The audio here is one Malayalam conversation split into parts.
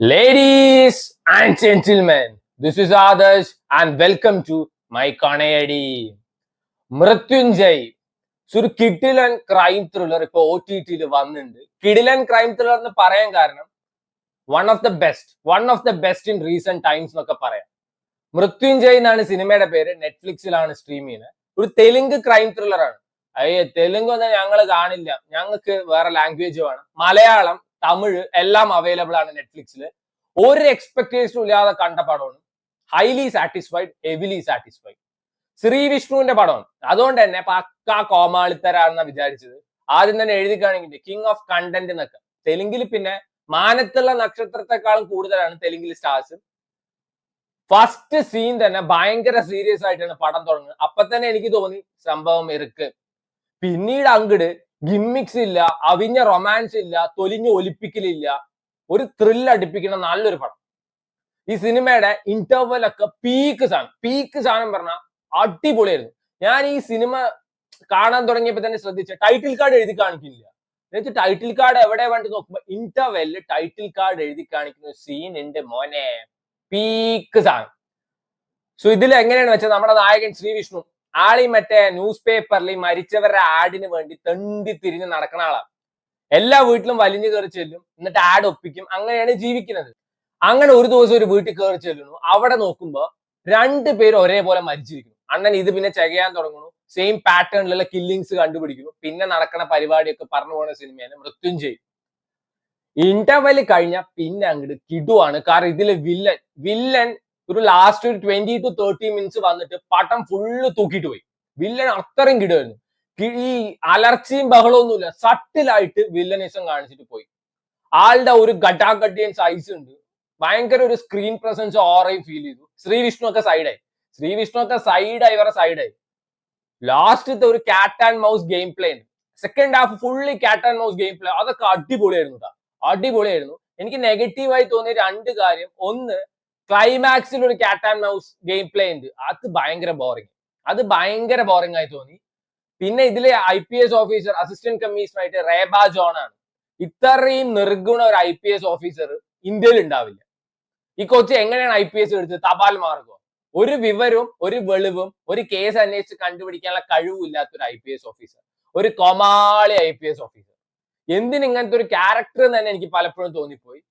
Ladies and gentlemen, this is Adarsh and welcome to my Kanayadi. Mrutyunjay ഒരു കിഡിലൻ ക്രൈം ത്രില്ലർ ഇപ്പൊ OTT വന്നിട്ടുണ്ട്. കിഡിലൻ ക്രൈം ത്രില്ലർ എന്ന് പറയാൻ കാരണം one of the best in recent times എന്നൊക്കെ പറയാം. മൃത്യുഞ്ജയ് എന്നാണ് സിനിമയുടെ പേര്. നെറ്റ്ഫ്ലിക്സിലാണ് സ്ട്രീം ചെയ്യുന്നത്. ഒരു തെലുങ്ക് ക്രൈം ത്രില്ലർ ആണ്. തെലുങ്ക് ഒന്നും ഞങ്ങൾ കാണില്ല, ഞങ്ങൾക്ക് വേറെ ലാംഗ്വേജ് വേണം. മലയാളം, തമിഴ് എല്ലാം അവൈലബിൾ ആണ് നെറ്റ്ഫ്ലിക്സിൽ. ഒരു എക്സ്പെക്ടേഷനും ഇല്ലാതെ കണ്ട പടമാണ്. Highly satisfied, heavily satisfied. Shri വിഷ്ണുവിന്റെ പടമാണ്. അതുകൊണ്ട് തന്നെ പക്കാ കോമാളിത്തരാണെന്നാ വിചാരിച്ചത്. ആദ്യം തന്നെ എഴുതി കാണിക്കുന്നത് കിങ് ഓഫ് കണ്ടന്റ് എന്നൊക്കെ. തെലുങ്കിൽ പിന്നെ മാനത്തുള്ള നക്ഷത്രത്തെക്കാളും കൂടുതലാണ് തെലുങ്കിൽ സ്റ്റാർസ്. ഫസ്റ്റ് സീൻ തന്നെ ഭയങ്കര സീരിയസ് ആയിട്ടാണ് പടം തുടങ്ങുന്നത്. അപ്പൊ തന്നെ എനിക്ക് തോന്നി സംഭവം ഇറുക്ക്. പിന്നീട് അങ്ങട് ഗിമ്മിക്സ് ഇല്ല, അവിഞ്ഞ റൊമാൻസ് ഇല്ല, തൊലിഞ്ഞ ഒലിപ്പിക്കലില്ല, ഒരു ത്രില്ല് അടുപ്പിക്കുന്ന നല്ലൊരു പടം. ഈ സിനിമയുടെ ഇന്റർവൽ ഒക്കെ പീക്ക് സാധനം പറഞ്ഞാൽ അടിപൊളിയായിരുന്നു. ഞാൻ ഈ സിനിമ കാണാൻ തുടങ്ങിയപ്പോ തന്നെ ശ്രദ്ധിച്ച ടൈറ്റിൽ കാർഡ് എഴുതി കാണിക്കില്ല. എന്നിട്ട് ടൈറ്റിൽ കാർഡ് എവിടെ വേണ്ടി നോക്കുമ്പോ ഇന്റർവെല്ലിൽ ടൈറ്റിൽ കാർഡ് എഴുതി കാണിക്കുന്ന സീൻ ഉണ്ട് മോനെ. പീക്ക് സാധനം. സോ ഇതിൽ എങ്ങനെയാണെന്ന് വെച്ചാൽ നമ്മുടെ നായകൻ ശ്രീ വിഷ്ണു ആളീ മറ്റേ ന്യൂസ് പേപ്പറിൽ മരിച്ചവരുടെ ആഡിന് വേണ്ടി തെണ്ടി തിരിഞ്ഞ് നടക്കുന്ന ആളാണ്. എല്ലാ വീട്ടിലും വലിഞ്ഞു കയറി ചെല്ലും, എന്നിട്ട് ആഡ് ഒപ്പിക്കും. അങ്ങനെയാണ് ജീവിക്കുന്നത്. അങ്ങനെ ഒരു ദിവസം ഒരു വീട്ടിൽ കയറി ചെല്ലുന്നു. അവിടെ നോക്കുമ്പോ രണ്ടുപേരും ഒരേപോലെ മരിച്ചിരിക്കുന്നു. അണ്ണൻ ഇത് പിന്നെ ചെയ്യാൻ തുടങ്ങുന്നു. സെയിം പാറ്റേണിലുള്ള കില്ലിങ്സ് കണ്ടുപിടിക്കുന്നു. പിന്നെ നടക്കുന്ന പരിപാടിയൊക്കെ പറഞ്ഞു പോകുന്ന സിനിമയാണ് മൃത്യുഞ്ജയ്. ഇന്റർവെല് കഴിഞ്ഞ പിന്നെ അങ്ങോട്ട് കിടുവാണ്. കാരണം ഇതിലെ വില്ലൻ ഒരു ലാസ്റ്റ് ഒരു 20 to 30 മിനിറ്റ്സ് വന്നിട്ട് പടം ഫുള്ള് തൂക്കിയിട്ട് പോയി. വില്ലൻ അത്രയും കിടുവായിരുന്നു. ഈ അലർച്ചയും ബഹളമൊന്നുമില്ല, സട്ടിലായിട്ട് വില്ലനിസം കാണിച്ചിട്ട് പോയി. ആളുടെ ഒരു ഗഡാഗഡിയൻ സൈസ് ഉണ്ട്, ഭയങ്കര ഒരു സ്ക്രീൻ പ്രസൻസ് ഓറയും ഫീൽ ചെയ്തു. ശ്രീ വിഷ്ണു ഒക്കെ സൈഡായി. ലാസ്റ്റത്തെ ഒരു കാറ്റ് ആൻഡ് മൗസ് ഗെയിം പ്ലേ ഉണ്ട്. സെക്കൻഡ് ഹാഫ് ഫുള്ളി കാറ്റ് ആൻഡ് മൗസ് ഗെയിം പ്ലേ. അതൊക്കെ അടിപൊളിയായിരുന്നു. എനിക്ക് നെഗറ്റീവായി തോന്നിയ രണ്ട് കാര്യം. ഒന്ന്, ക്ലൈമാക്സിൽ ഒരു കാറ്റ് ആൻഡ് മൗസ് ഗെയിം പ്ലേ ഉണ്ട്. അത് ഭയങ്കര ബോറിംഗ് ആയി തോന്നി. പിന്നെ ഇതിലെ IPS ഓഫീസർ, അസിസ്റ്റന്റ് കമ്മീഷണർ ആയിട്ട് റേബ ജോൺ ആണ്. ഇത്രയും നിർഗുണ ഒരു IPS ഓഫീസർ ഇന്ത്യയിൽ ഉണ്ടാവില്ല. ഈ കൊച്ചി എങ്ങനെയാണ് IPS എടുത്തത്? തപാൽ മാർഗം. ഒരു വിവരവും ഒരു വെളിവും ഒരു കേസ് അന്വേഷിച്ച് കണ്ടുപിടിക്കാനുള്ള കഴിവില്ലാത്ത ഒരു IPS ഓഫീസർ, ഒരു കൊമാളി IPS ഓഫീസർ. എന്തിനിങ്ങനത്തെ ഒരു ക്യാരക്ടർ തന്നെ എനിക്ക് പലപ്പോഴും തോന്നിപ്പോയി.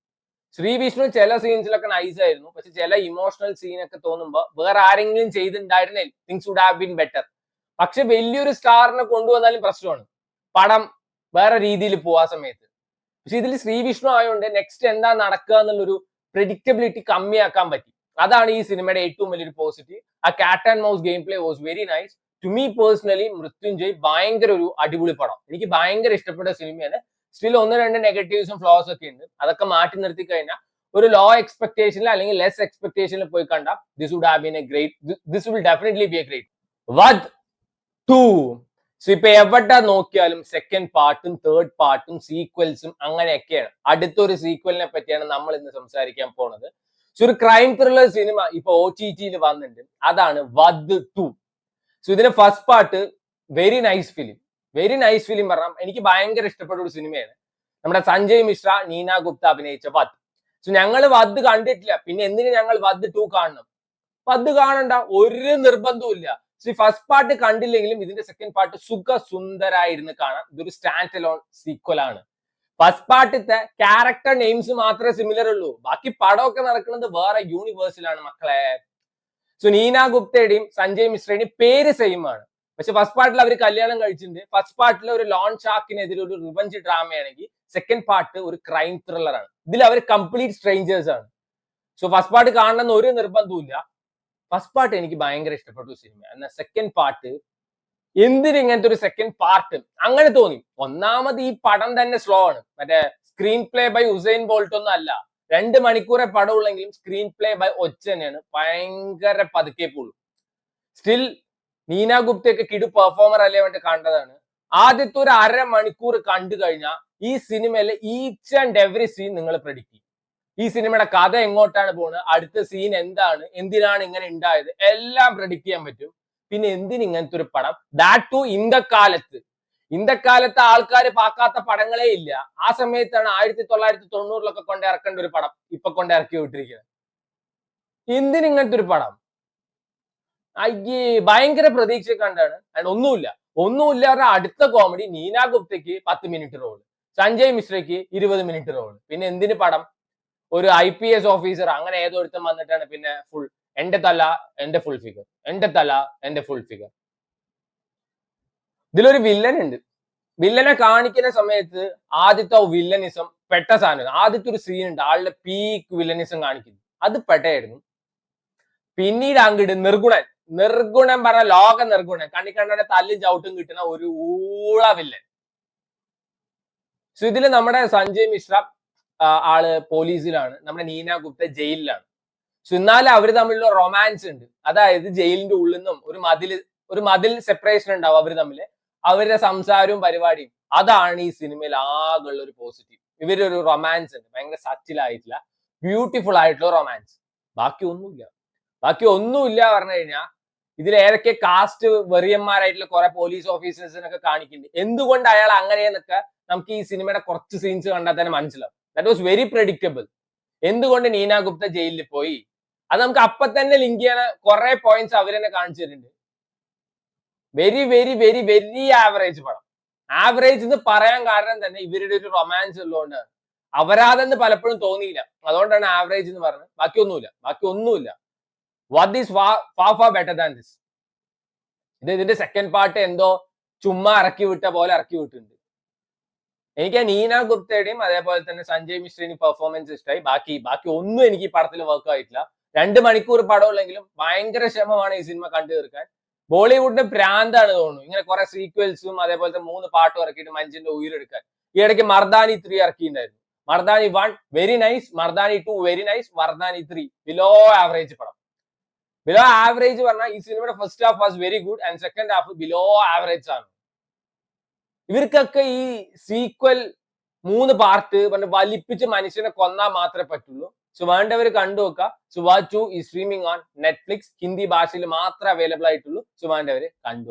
ശ്രീ വിഷ്ണു ചില സീൻസിലൊക്കെ നൈസ് ആയിരുന്നു, പക്ഷെ ചില ഇമോഷണൽ സീനൊക്കെ തോന്നുമ്പോ വേറെ ആരെങ്കിലും ചെയ്തിട്ടുണ്ടായിരുന്നില്ല, things would have been better. പക്ഷെ വലിയൊരു സ്റ്റാറിനെ കൊണ്ടുവന്നാലും പ്രശ്നമാണ്, പടം വേറെ രീതിയിൽ പോവാ സമയത്ത്. പക്ഷെ ഇതിൽ ശ്രീ വിഷ്ണു ആയതുകൊണ്ട് നെക്സ്റ്റ് എന്താ നടക്കുക എന്നുള്ളൊരു പ്രെഡിക്റ്റബിലിറ്റി കമ്മിയാക്കാൻ പറ്റി. അതാണ് ഈ സിനിമയുടെ ഏറ്റവും വലിയൊരു പോസിറ്റീവ്. ആ cat and mouse game play was very nice. To me personally Mrityunjay ഭയങ്കര ഒരു അടിപൊളി പടം. എനിക്ക് ഭയങ്കര ഇഷ്ടപ്പെട്ട സിനിമയാണ്. സ്റ്റിൽ ഒന്ന് രണ്ട് നെഗറ്റീവ്സും ഫ്ലോസ് ഒക്കെ ഉണ്ട്. അതൊക്കെ മാറ്റി നിർത്തി കഴിഞ്ഞാൽ ഒരു ലോ എക്സ്പെക്ടേഷനിൽ അല്ലെങ്കിൽ ലെസ് എക്സ്പെക്ടേഷനിൽ പോയി കണ്ടാൽ this will definitely be a great. Vadh 2. So ഇപ്പൊ എവിടെ നോക്കിയാലും സെക്കൻഡ് പാർട്ടും തേർഡ് പാർട്ടും സീക്വൽസും അങ്ങനെയൊക്കെയാണ്. അടുത്തൊരു സീക്വലിനെ പറ്റിയാണ് നമ്മൾ ഇന്ന് സംസാരിക്കാൻ പോണത്. സോ ഒരു ക്രൈം ത്രില്ലർ സിനിമ ഇപ്പൊ OTT വന്നിട്ടുണ്ട്. അതാണ് വധ് 2. സോ ഇതിന്റെ first part very nice film പറഞ്ഞാൽ എനിക്ക് ഭയങ്കര ഇഷ്ടപ്പെട്ട ഒരു സിനിമയാണ്. നമ്മുടെ സഞ്ജയ് മിശ്ര, നീന ഗുപ്ത അഭിനയിച്ച വധ്. സോ ഞങ്ങൾ വധ് കണ്ടിട്ടില്ല, പിന്നെ എന്തിനു ഞങ്ങൾ വധ് 2 കാണണം? വധ് കാണണ്ട ഒരു നിർബന്ധവും ഇല്ല. ഫസ്റ്റ് പാർട്ട് കണ്ടില്ലെങ്കിലും ഇതിന്റെ സെക്കൻഡ് പാർട്ട് സുന്ദരായിരുന്നു കാണാം. ഇതൊരു സ്റ്റാൻഡ് അലോൺ സീക്വൽ ആണ്. ഫസ്റ്റ് പാർട്ടിത്തെ ക്യാരക്ടർ നെയിംസ് മാത്രമേ സിമിലർ ഉള്ളൂ, ബാക്കി പടമൊക്കെ നടക്കുന്നത് വേറെ യൂണിവേഴ്സിലാണ് മക്കളെ. സോ നീന ഗുപ്തയുടെയും സഞ്ജയ് മിശ്രയുടെയും പേര് സെയിം ആണ്, പക്ഷെ ഫസ്റ്റ് പാർട്ടിൽ അവർ കല്യാണം കഴിച്ചിട്ടുണ്ട്. ഫസ്റ്റ് പാർട്ടിൽ ഒരു ലോൺ ഷാർക്കിനെതിരെ ഒരു റിവഞ്ച് ഡ്രാമയാണെങ്കിൽ സെക്കൻഡ് പാർട്ട് ഒരു ക്രൈം ത്രില്ലർ ആണ്. ഇതിൽ അവർ കംപ്ലീറ്റ് സ്ട്രേഞ്ചേഴ്സ് ആണ്. സോ ഫസ്റ്റ് പാർട്ട് കാണണമെന്ന് ഒരു നിർബന്ധവും ഇല്ല. ഫസ്റ്റ് പാർട്ട് എനിക്ക് ഭയങ്കര ഇഷ്ടപ്പെട്ട ഒരു സിനിമ. എന്നാൽ സെക്കൻഡ് പാർട്ട് എന്തിന് ഇങ്ങനത്തെ ഒരു സെക്കൻഡ് പാർട്ട് അങ്ങനെ തോന്നി? ഒന്നാമത് ഈ പടം തന്നെ സ്ലോ ആണ്. മറ്റേ screenplay by Usain Bolt ഒന്നും അല്ല. 2 മണിക്കൂറെ പടമുള്ളെങ്കിലും സ്ക്രീൻ പ്ലേ ബൈ ഒച്ച തന്നെയാണ്. ഭയങ്കര പതുക്കെ പോളൂ. സ്റ്റിൽ നീന ഗുപ്തയൊക്കെ കിടു പെർഫോമർ അല്ലേ വേണ്ടി കണ്ടതാണ്. ആദ്യത്തെ ഒരു 1/2 മണിക്കൂർ കണ്ടു കഴിഞ്ഞാൽ ഈ സിനിമയിലെ ഈച്ച് ആൻഡ് എവറി സീൻ നിങ്ങൾ പ്രെഡിക്റ്റ് ചെയ്യും. ഈ സിനിമയുടെ കഥ എങ്ങോട്ടാണ് പോകുന്നത്, അടുത്ത സീൻ എന്താണ്, എന്തിനാണ് ഇങ്ങനെ ഉണ്ടായത്, എല്ലാം പ്രെഡിക്റ്റ് ചെയ്യാൻ പറ്റും. പിന്നെ എന്തിന് ഇങ്ങനത്തെ ഒരു പടം, ദാറ്റ് ടു ഇന്ന കാലത്ത് ഇന്നക്കാലത്തെ ആൾക്കാർ പാക്കാത്ത പടങ്ങളേ ഇല്ല. ആ സമയത്താണ് 1990-ലൊക്കെ കൊണ്ട് ഇറക്കേണ്ട ഒരു പടം ഇപ്പൊ കൊണ്ട് ഇറക്കി വിട്ടിരിക്കുന്നത്. എന്തിന് ഇങ്ങനത്തെ ഒരു പടം? അയ്യേ, ഭയങ്കര പ്രതീക്ഷ കണ്ടാണ്. ആൻഡ് ഒന്നുമില്ല പറഞ്ഞ അടുത്ത കോമഡി നീന ഗുപ്തയ്ക്ക് 10 മിനിറ്റ് റോള്, സഞ്ജയ് മിശ്രയ്ക്ക് 20 മിനിറ്റ് റോള്. പിന്നെ എന്തിന് പടം? ഒരു IPS ഓഫീസർ അങ്ങനെ ഏതോ ഒരുത്തം വന്നിട്ടാണ് പിന്നെ ഫുൾ എന്റെ തല എന്റെ ഫുൾ ഫിഗർ, എന്റെ തല എന്റെ ഫുൾ ഫിഗർ. ഇതിലൊരു വില്ലൻ ഉണ്ട്. വില്ലനെ കാണിക്കുന്ന സമയത്ത് ആദ്യത്തെ വില്ലനിസം പെട്ട സാധനം. ആദ്യത്തെ ഒരു സീൻ ഉണ്ട്, ആളുടെ പീക്ക് വില്ലനിസം കാണിക്കുന്നു, അത് പെട്ടയായിരുന്നു. പിന്നീട് അങ്ങോട്ട് നിർഗുണൻ പറഞ്ഞ ലോക നിർഗുണൻ, കണ്ണിക്കണ്ണന്റെ തല്ലും ചവിട്ടും കിട്ടുന്ന ഒരു ഊള വില്ലൻ. സോ ഇതില് നമ്മുടെ സഞ്ജയ് മിശ്ര ആള് പോലീസിലാണ്, നമ്മുടെ നീന ഗുപ്ത ജയിലിലാണ്. സോ എന്നാലും അവര് തമ്മിലുള്ള റൊമാൻസ് ഉണ്ട്. അതായത് ജയിലിന്റെ ഉള്ളിൽ നിന്നും ഒരു മതിൽ സെപ്പറേഷൻ ഉണ്ടാവും അവര് തമ്മില്. അവരുടെ സംസാരവും പരിപാടിയും, അതാണ് ഈ സിനിമയിൽ ആകെയുള്ള ഒരു പോസിറ്റീവ്. ഇവരൊരു റൊമാൻസ് ഉണ്ട്, ഭയങ്കര സച്ചിലായിട്ടുള്ള ബ്യൂട്ടിഫുൾ ആയിട്ടുള്ള റൊമാൻസ്. ബാക്കി ഒന്നുമില്ല പറഞ്ഞു കഴിഞ്ഞാൽ ഇതിൽ ഏതൊക്കെ കാസ്റ്റ് വെറിയന്മാരായിട്ടുള്ള കുറെ പോലീസ് ഓഫീസേഴ്സിനൊക്കെ കാണിക്കുന്നുണ്ട്. എന്തുകൊണ്ട് അയാൾ അങ്ങനെയെന്നൊക്കെ നമുക്ക് ഈ സിനിമയുടെ കുറച്ച് സീൻസ് കണ്ടാൽ തന്നെ മനസ്സിലാവും. That was very predictable. എന്തുകൊണ്ട് നീന ഗുപ്ത ജയിലിൽ പോയി, അത് നമുക്ക് അപ്പൊ തന്നെ ലിങ്ക് ചെയ്യാൻ കുറെ പോയിന്റ്സ് അവർ തന്നെ കാണിച്ചു തരുന്നുണ്ട്. Very very very very average പടം. ആവറേജ് എന്ന് പറയാൻ കാരണം തന്നെ ഇവരുടെ ഒരു റൊമാൻസ് ഉള്ളതുകൊണ്ടാണ്. അപരാധം പലപ്പോഴും തോന്നിയില്ല, അതുകൊണ്ടാണ് ആവറേജ് എന്ന് പറഞ്ഞത്. ബാക്കി ഒന്നുമില്ല. What is far better than this. ഇതിന്റെ സെക്കൻഡ് പാർട്ട് എന്തോ ചുമ്മാ ഇറക്കി വിട്ട പോലെ ഇറക്കി വിട്ടിട്ടുണ്ട്. എനിക്ക് ആ നീന ഗുപ്തയുടെയും അതേപോലെ തന്നെ സഞ്ജയ് മിശ്രയുടെയും പെർഫോമൻസ് ഇഷ്ടമായി. ബാക്കി ഒന്നും എനിക്ക് ഈ പടത്തിൽ വർക്ക് ആയിട്ടില്ല. 2 മണിക്കൂർ പടമുള്ളെങ്കിലും ഭയങ്കര ശ്രമമാണ് ഈ സിനിമ കണ്ടു തീർക്കാൻ. ബോളിവുഡിന്റെ പ്രാന്താണ് തോന്നുന്നു ഇങ്ങനെ കുറെ സീക്വൽസും അതേപോലത്തെ 3 പാട്ടും ഇറക്കിയിട്ട് മനുഷ്യന്റെ ഉയരെടുക്കാൻ. ഈ ഇടയ്ക്ക് മർദാനി 3 ഇറക്കിയിട്ടുണ്ടായിരുന്നു. Mardaani 1 very nice, Mardaani 2 very nice, Mardaani 3 below average പടം. ബിലോ ആവറേജ് പറഞ്ഞാൽ ഈ സിനിമയുടെ first half was very good and second half below average ആണ്. ഇവർക്കൊക്കെ ഈ സീക്വൽ 3 പാർട്ട് വലിപ്പിച്ച് മനുഷ്യനെ കൊന്നാൽ മാത്രമേ പറ്റുള്ളൂ. സോ വേണ്ടവർ കണ്ടു നോക്കുക. സുവാ 2 ഈ സ്ട്രീമിംഗ് ഓൺ നെറ്റ്ഫ്ലിക്സ്, ഹിന്ദി ഭാഷയിൽ മാത്രമേ അവൈലബിൾ ആയിട്ടുള്ളൂ. സോ വേണ്ടവർ കണ്ടു നോക്കുക.